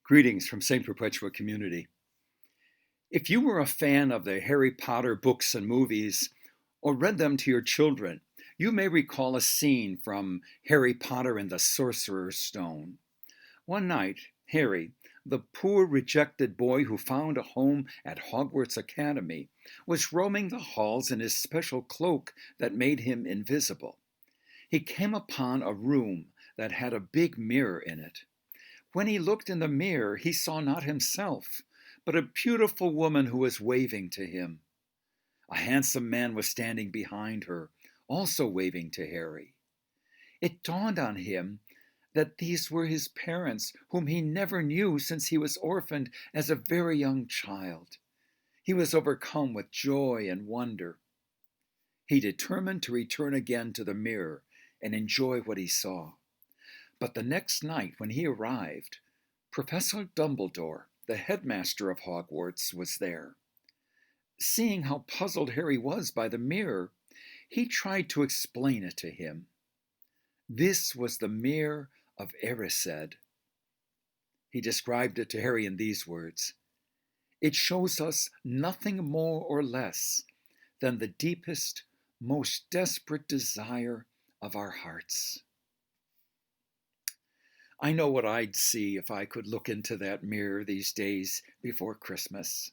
Greetings from St. Perpetua Community. If you were a fan of the Harry Potter books and movies, or read them to your children, you may recall a scene from Harry Potter and the Sorcerer's Stone. One night, Harry, the poor rejected boy who found a home at Hogwarts Academy, was roaming the halls in his special cloak that made him invisible. He came upon a room that had a big mirror in it. When he looked in the mirror, he saw not himself, but a beautiful woman who was waving to him. A handsome man was standing behind her, also waving to Harry. It dawned on him that these were his parents, whom he never knew since he was orphaned as a very young child. He was overcome with joy and wonder. He determined to return again to the mirror and enjoy what he saw. But the next night when he arrived, Professor Dumbledore, the headmaster of Hogwarts, was there. Seeing how puzzled Harry was by the mirror, he tried to explain it to him. This was the mirror of Erised. He described it to Harry in these words: "It shows us nothing more or less than the deepest, most desperate desire of our hearts." I know what I'd see if I could look into that mirror these days before Christmas.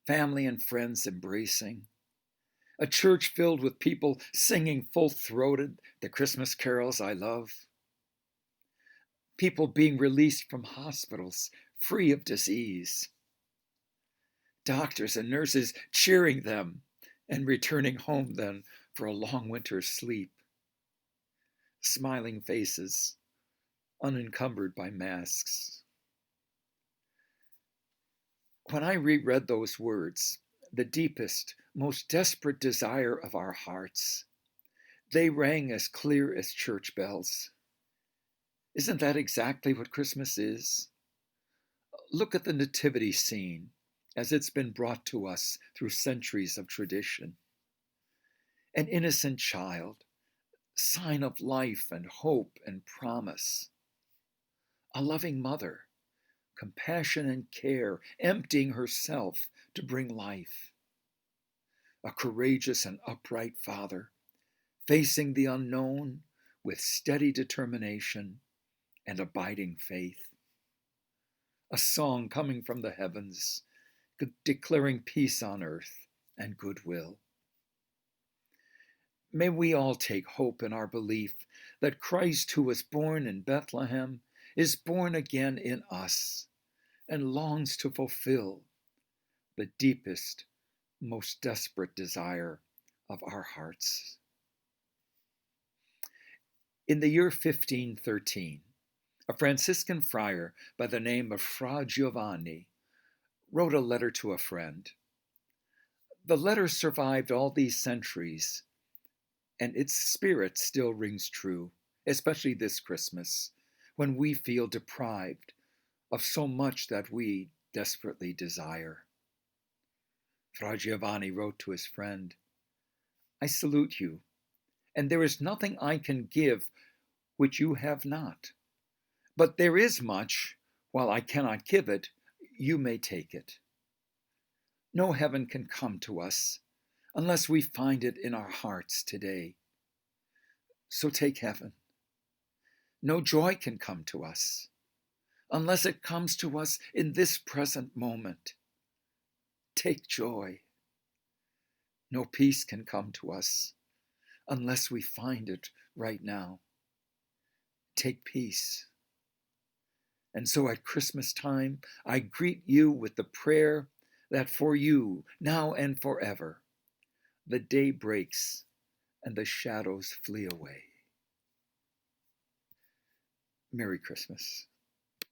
Family and friends embracing. A church filled with people singing full-throated the Christmas carols I love. People being released from hospitals free of disease. Doctors and nurses cheering them and returning home then for a long winter's sleep. Smiling faces, unencumbered by masks. When I reread those words, the deepest, most desperate desire of our hearts, they rang as clear as church bells. Isn't that exactly what Christmas is? Look at the nativity scene as it's been brought to us through centuries of tradition. An innocent child, sign of life and hope and promise. A loving mother, compassion and care, emptying herself to bring life. A courageous and upright father, facing the unknown with steady determination and abiding faith. A song coming from the heavens, declaring peace on earth and goodwill. May we all take hope in our belief that Christ, who was born in Bethlehem, is born again in us and longs to fulfill the deepest, most desperate desire of our hearts. In the year 1513, a Franciscan friar by the name of Fra Giovanni wrote a letter to a friend. The letter survived all these centuries, and its spirit still rings true, especially this Christmas, when we feel deprived of so much that we desperately desire. Fra Giovanni wrote to his friend, "I salute you, and there is nothing I can give which you have not. But there is much, while I cannot give it, you may take it. No heaven can come to us unless we find it in our hearts today. So take heaven. No joy can come to us unless it comes to us in this present moment. Take joy. No peace can come to us unless we find it right now. Take peace." And so at Christmas time, I greet you with the prayer that for you, now and forever, the day breaks and the shadows flee away. Merry Christmas.